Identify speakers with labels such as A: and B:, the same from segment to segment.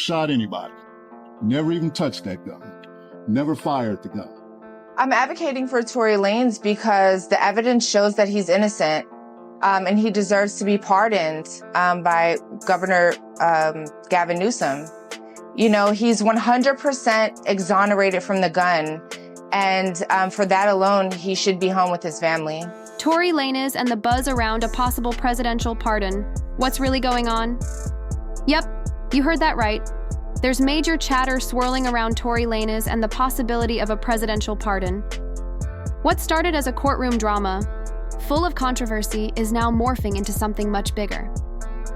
A: shot anybody. Never even touched that gun. Never fired the gun.
B: I'm advocating for Tory Lanez because the evidence shows that he's innocent, and he deserves to be pardoned by Governor Gavin Newsom. You know, he's 100% exonerated from the gun, and for that alone, he should be home with his family.
C: Tory Lanez and the buzz around a possible presidential pardon. What's really going on? Yep, you heard that right. There's major chatter swirling around Tory Lanez and the possibility of a presidential pardon. What started as a courtroom drama, full of controversy, is now morphing into something much bigger.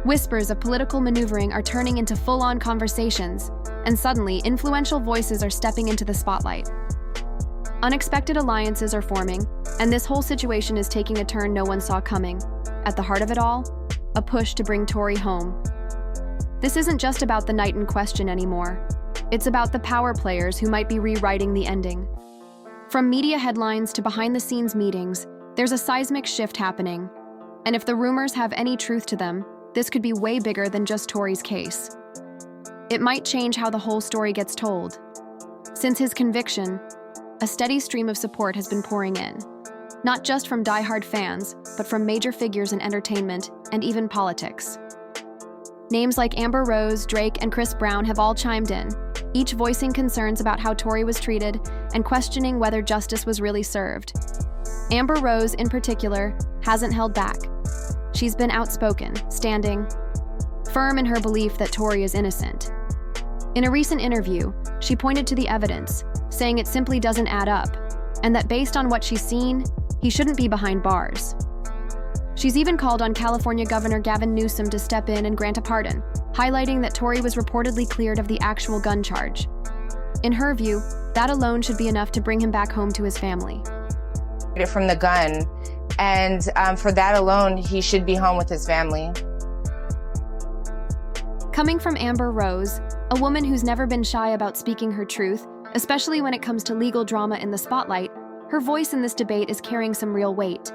C: Whispers of political maneuvering are turning into full-on conversations, and suddenly, influential voices are stepping into the spotlight. Unexpected alliances are forming, and this whole situation is taking a turn no one saw coming. At the heart of it all, a push to bring Tory home. This isn't just about the night in question anymore. It's about the power players who might be rewriting the ending. From media headlines to behind-the-scenes meetings, there's a seismic shift happening. And if the rumors have any truth to them, this could be way bigger than just Tory's case. It might change how the whole story gets told. Since his conviction, a steady stream of support has been pouring in. Not just from die-hard fans, but from major figures in entertainment and even politics. Names like Amber Rose, Drake, and Chris Brown have all chimed in, each voicing concerns about how Tory was treated and questioning whether justice was really served. Amber Rose, in particular, hasn't held back. She's been outspoken, standing firm in her belief that Tory is innocent. In a recent interview, she pointed to the evidence, saying it simply doesn't add up, and that based on what she's seen, he shouldn't be behind bars. She's even called on California Governor Gavin Newsom to step in and grant a pardon, highlighting that Tory was reportedly cleared of the actual gun charge. In her view, that alone should be enough to bring him back home to his family.
B: From the gun, and for that alone, he should be home with his family.
C: Coming from Amber Rose, a woman who's never been shy about speaking her truth, especially when it comes to legal drama in the spotlight, her voice in this debate is carrying some real weight.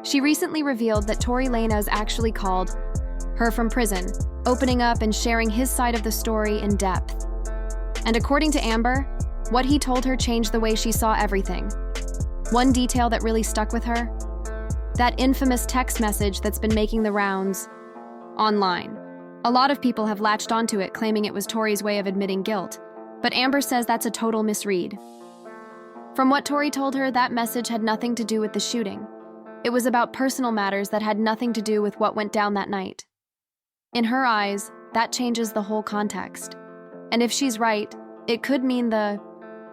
C: She recently revealed that Tory Lanez actually called her from prison, opening up and sharing his side of the story in depth. And according to Amber, what he told her changed the way she saw everything. One detail that really stuck with her? That infamous text message that's been making the rounds online. A lot of people have latched onto it, claiming it was Tory's way of admitting guilt, but Amber says that's a total misread. From what Tory told her, that message had nothing to do with the shooting. It was about personal matters that had nothing to do with what went down that night. In her eyes, that changes the whole context. And if she's right, it could mean the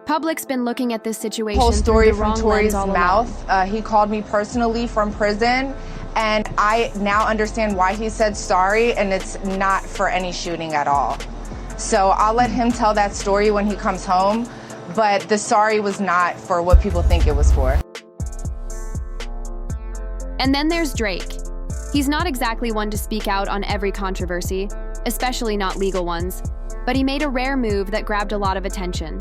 C: public's been looking at this situation
B: Whole story
C: through the wrong
B: from Tory's
C: lens all
B: mouth. He called me personally from prison, and I now understand why he said sorry, and it's not for any shooting at all. So I'll let him tell that story when he comes home, but the sorry was not for what people think it was for.
C: And then there's Drake. He's not exactly one to speak out on every controversy, especially not legal ones, but he made a rare move that grabbed a lot of attention.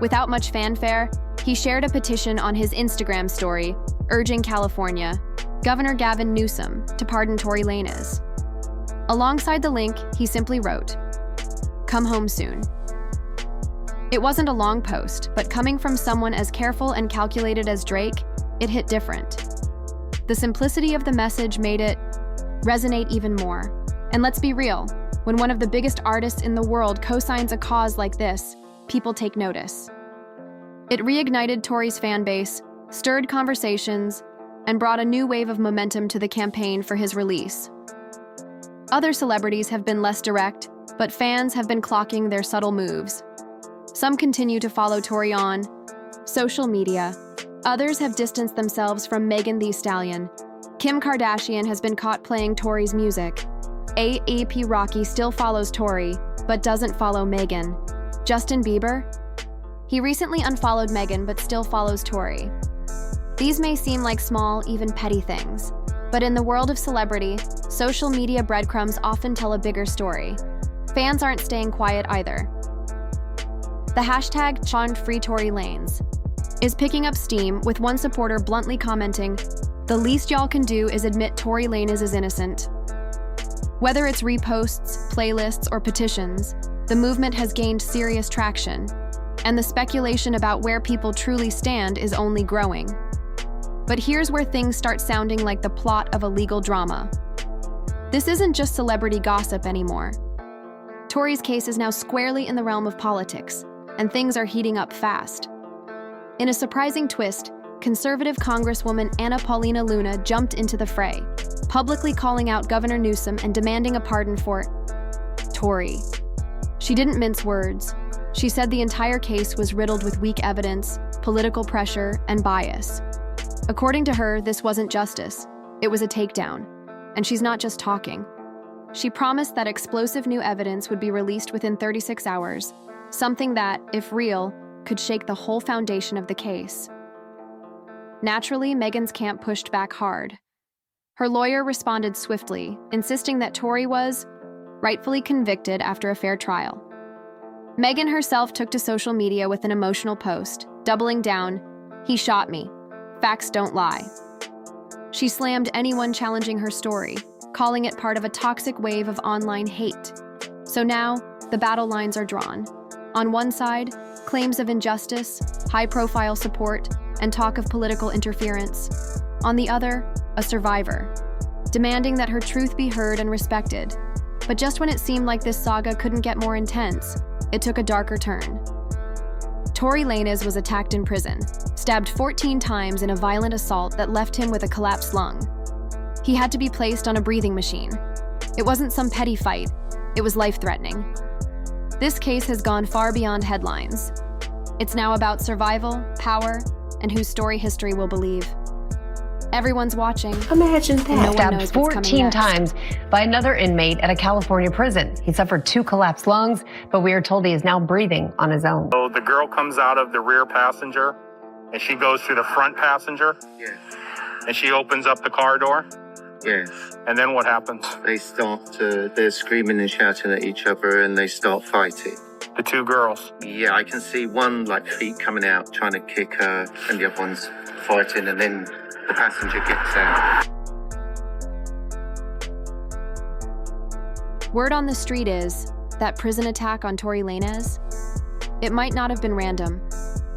C: Without much fanfare, he shared a petition on his Instagram story, urging California Governor Gavin Newsom to pardon Tory Lanez. Alongside the link, he simply wrote, "Come home soon." It wasn't a long post, but coming from someone as careful and calculated as Drake, it hit different. The simplicity of the message made it resonate even more. And let's be real, when one of the biggest artists in the world co-signs a cause like this, people take notice. It reignited Tory's fan base, stirred conversations, and brought a new wave of momentum to the campaign for his release. Other celebrities have been less direct, but fans have been clocking their subtle moves. Some continue to follow Tory on social media. Others have distanced themselves from Thee Stallion. Kim Kardashian has been caught playing Tory's music. A$AP Rocky still follows Tory, but doesn't follow Megan. Justin Bieber? He recently unfollowed Megan, but still follows Tory. These may seem like small, even petty things, but in the world of celebrity, social media breadcrumbs often tell a bigger story. Fans aren't staying quiet either. The hashtag #ChantFreeToryLanez is picking up steam, with one supporter bluntly commenting, "The least y'all can do is admit Tory Lanez is innocent." Whether it's reposts, playlists, or petitions, the movement has gained serious traction, and the speculation about where people truly stand is only growing. But here's where things start sounding like the plot of a legal drama. This isn't just celebrity gossip anymore. Tory's case is now squarely in the realm of politics, and things are heating up fast. In a surprising twist, conservative Congresswoman Anna Paulina Luna jumped into the fray, publicly calling out Governor Newsom and demanding a pardon for Tory. She didn't mince words. She said the entire case was riddled with weak evidence, political pressure, and bias. According to her, this wasn't justice. It was a takedown. And she's not just talking. She promised that explosive new evidence would be released within 36 hours, something that, if real, could shake the whole foundation of the case. Naturally, Meghan's camp pushed back hard. Her lawyer responded swiftly, insisting that Tory was rightfully convicted after a fair trial. Meghan herself took to social media with an emotional post, doubling down, "He shot me. Facts don't lie." She slammed anyone challenging her story, calling it part of a toxic wave of online hate. So now, the battle lines are drawn. On one side, claims of injustice, high-profile support, and talk of political interference. On the other, a survivor, demanding that her truth be heard and respected. But just when it seemed like this saga couldn't get more intense, it took a darker turn. Tory Lanez was attacked in prison, stabbed 14 times in a violent assault that left him with a collapsed lung. He had to be placed on a breathing machine. It wasn't some petty fight, it was life-threatening. This case has gone far beyond headlines. It's now about survival, power, and whose story history will believe. Everyone's watching.
D: Imagine that.
C: No one knows
D: Stabbed
C: what's coming
D: 14
C: next.
D: times by another inmate at a California prison. He suffered 2 collapsed lungs, but we are told he is now breathing on his own.
E: So the girl comes out of the rear passenger, and she goes through the front passenger.
F: Yes.
E: And she opens up the car door.
F: Yes.
E: And then what happens?
F: They're screaming and shouting at each other and they start fighting.
E: The 2 girls.
F: Yeah, I can see one feet coming out trying to kick her and the other one's fighting, and then the passenger gets out.
C: Word on the street is that prison attack on Tory Lanez, it might not have been random.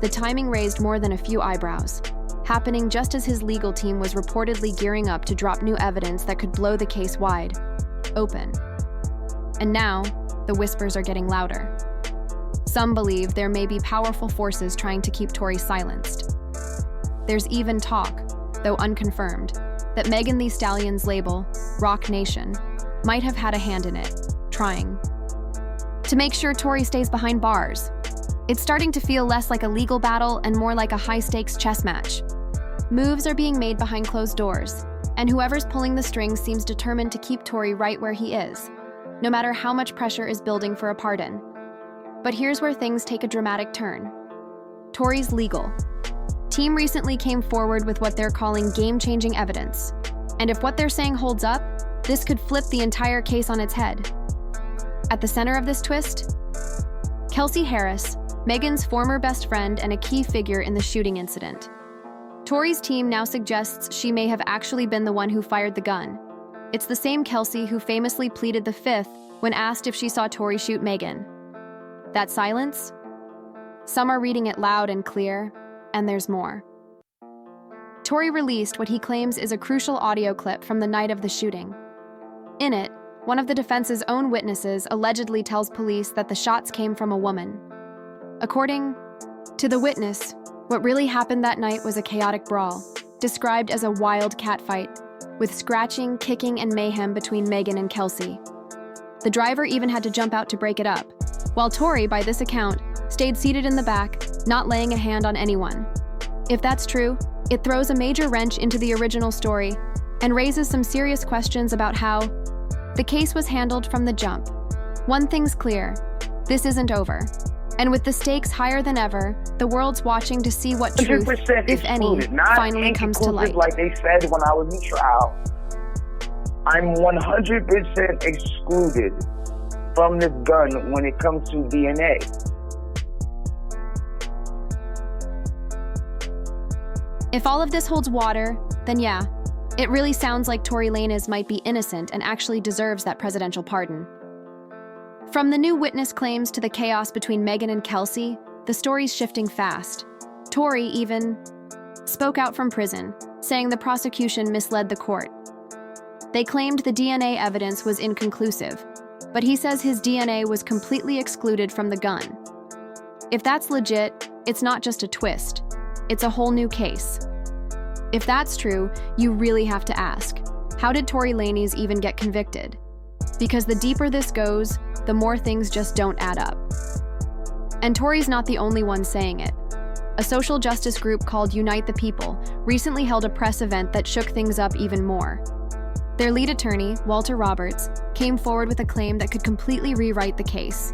C: The timing raised more than a few eyebrows, happening just as his legal team was reportedly gearing up to drop new evidence that could blow the case wide open. And now, the whispers are getting louder. Some believe there may be powerful forces trying to keep Tory silenced. There's even talk, though unconfirmed, that Thee Stallion's label, Rock Nation, might have had a hand in it, trying to make sure Tory stays behind bars. It's starting to feel less like a legal battle and more like a high-stakes chess match. Moves are being made behind closed doors, and whoever's pulling the strings seems determined to keep Tory right where he is, no matter how much pressure is building for a pardon. But here's where things take a dramatic turn. Tory's legal team recently came forward with what they're calling game-changing evidence. And if what they're saying holds up, this could flip the entire case on its head. At the center of this twist, Kelsey Harris, Meghan's former best friend and a key figure in the shooting incident. Tory's team now suggests she may have actually been the one who fired the gun. It's the same Kelsey who famously pleaded the fifth when asked if she saw Tory shoot Meghan. That silence? Some are reading it loud and clear, and there's more. Tory released what he claims is a crucial audio clip from the night of the shooting. In it, one of the defense's own witnesses allegedly tells police that the shots came from a woman. According to the witness, what really happened that night was a chaotic brawl, described as a wild catfight, with scratching, kicking, and mayhem between Meghan and Kelsey. The driver even had to jump out to break it up, while Tory, by this account, stayed seated in the back, not laying a hand on anyone. If that's true, it throws a major wrench into the original story and raises some serious questions about how the case was handled from the jump. One thing's clear, this isn't over. And with the stakes higher than ever, the world's watching to see what truth, if any, finally comes to light.
G: Like they said when I was in trial, I'm 100% excluded from this gun when it comes to DNA.
C: If all of this holds water, then yeah, it really sounds like Tory Lanez might be innocent and actually deserves that presidential pardon. From the new witness claims to the chaos between Megan and Kelsey, the story's shifting fast. Tory even spoke out from prison, saying the prosecution misled the court. They claimed the DNA evidence was inconclusive, but he says his DNA was completely excluded from the gun. If that's legit, it's not just a twist. It's a whole new case. If that's true, you really have to ask, how did Tory Lanez even get convicted? Because the deeper this goes, the more things just don't add up. And Tory's not the only one saying it. A social justice group called Unite the People recently held a press event that shook things up even more. Their lead attorney, Walter Roberts, came forward with a claim that could completely rewrite the case.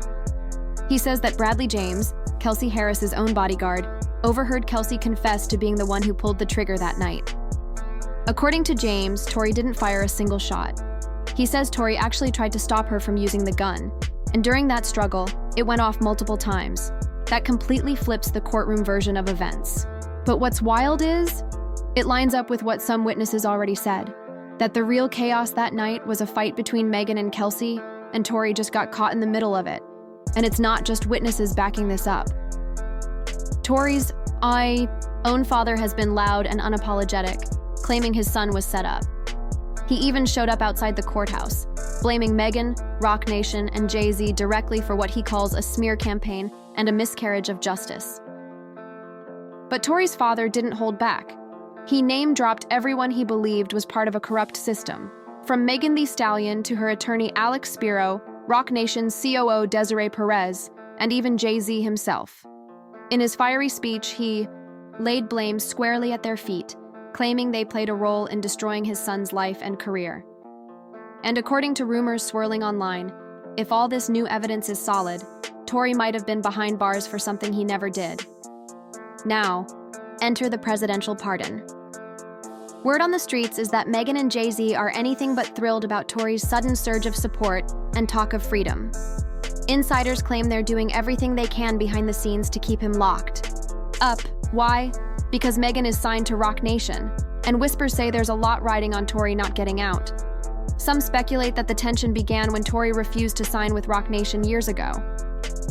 C: He says that Bradley James, Kelsey Harris's own bodyguard, overheard Kelsey confess to being the one who pulled the trigger that night. According to James, Tory didn't fire a single shot. He says Tory actually tried to stop her from using the gun, and during that struggle, it went off multiple times. That completely flips the courtroom version of events. But what's wild is, it lines up with what some witnesses already said, that the real chaos that night was a fight between Megan and Kelsey, and Tory just got caught in the middle of it. And it's not just witnesses backing this up. Tory's own father has been loud and unapologetic, claiming his son was set up. He even showed up outside the courthouse, blaming Megan, Rock Nation, and Jay-Z directly for what he calls a smear campaign and a miscarriage of justice. But Tory's father didn't hold back. He name-dropped everyone he believed was part of a corrupt system, from Megan Thee Stallion to her attorney Alex Spiro, Rock Nation's COO Desiree Perez, and even Jay-Z himself. In his fiery speech, he laid blame squarely at their feet, claiming they played a role in destroying his son's life and career. And according to rumors swirling online, if all this new evidence is solid, Tory might have been behind bars for something he never did. Now, enter the presidential pardon. Word on the streets is that Megan and Jay-Z are anything but thrilled about Tory's sudden surge of support and talk of freedom. Insiders claim they're doing everything they can behind the scenes to keep him locked up. Why? Because Megan is signed to Rock Nation, and whispers say there's a lot riding on Tory not getting out. Some speculate that the tension began when Tory refused to sign with Rock Nation years ago.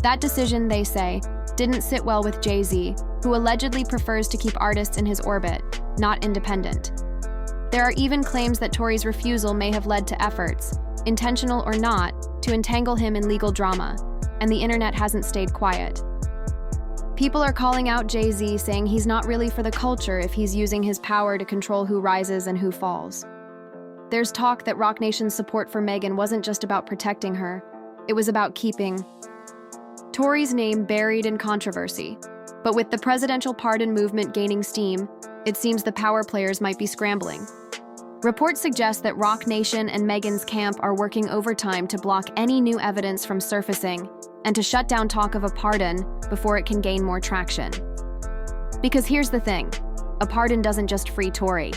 C: That decision, they say, didn't sit well with Jay-Z, who allegedly prefers to keep artists in his orbit, not independent. There are even claims that Tory's refusal may have led to efforts, intentional or not, to entangle him in legal drama, and the internet hasn't stayed quiet. People are calling out Jay-Z, saying he's not really for the culture if he's using his power to control who rises and who falls. There's talk that Rock Nation's support for Megan wasn't just about protecting her, it was about keeping Tory's name buried in controversy. But with the presidential pardon movement gaining steam, it seems the power players might be scrambling. Reports suggest that Rock Nation and Megan's camp are working overtime to block any new evidence from surfacing and to shut down talk of a pardon before it can gain more traction. Because here's the thing, a pardon doesn't just free Tory.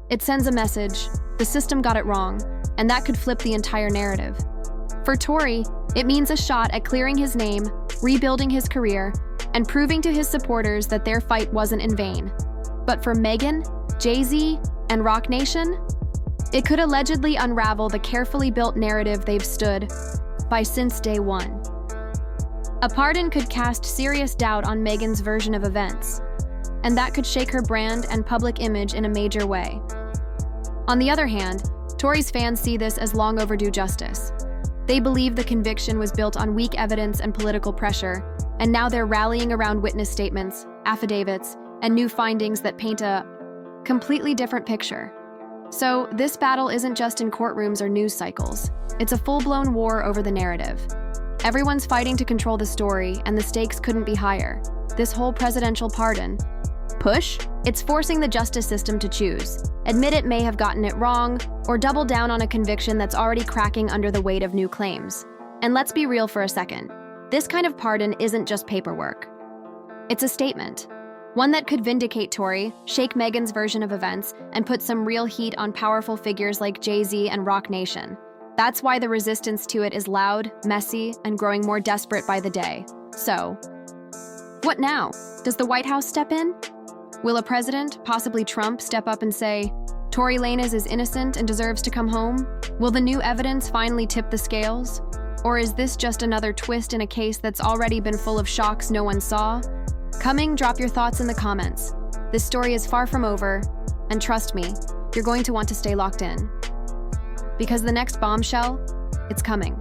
C: It sends a message, the system got it wrong, and that could flip the entire narrative. For Tory, it means a shot at clearing his name, rebuilding his career, and proving to his supporters that their fight wasn't in vain. But for Megan, Jay-Z, and Rock Nation, it could allegedly unravel the carefully built narrative they've stood by since day one. A pardon could cast serious doubt on Megan's version of events, and that could shake her brand and public image in a major way. On the other hand, Tory's fans see this as long overdue justice. They believe the conviction was built on weak evidence and political pressure, and now they're rallying around witness statements, affidavits, and new findings that paint a completely different picture. So this battle isn't just in courtrooms or news cycles. It's a full-blown war over the narrative. Everyone's fighting to control the story, and the stakes couldn't be higher. This whole presidential pardon push, it's forcing the justice system to choose. Admit it may have gotten it wrong, or double down on a conviction that's already cracking under the weight of new claims. And let's be real for a second. This kind of pardon isn't just paperwork. It's a statement. One that could vindicate Tory, shake Megan's version of events, and put some real heat on powerful figures like Jay-Z and Rock Nation. That's why the resistance to it is loud, messy, and growing more desperate by the day. So, what now? Does the White House step in? Will a president, possibly Trump, step up and say, Tory Lanez is innocent and deserves to come home? Will the new evidence finally tip the scales? Or is this just another twist in a case that's already been full of shocks no one saw? Drop your thoughts in the comments. This story is far from over, and trust me, you're going to want to stay locked in. Because the next bombshell, it's coming.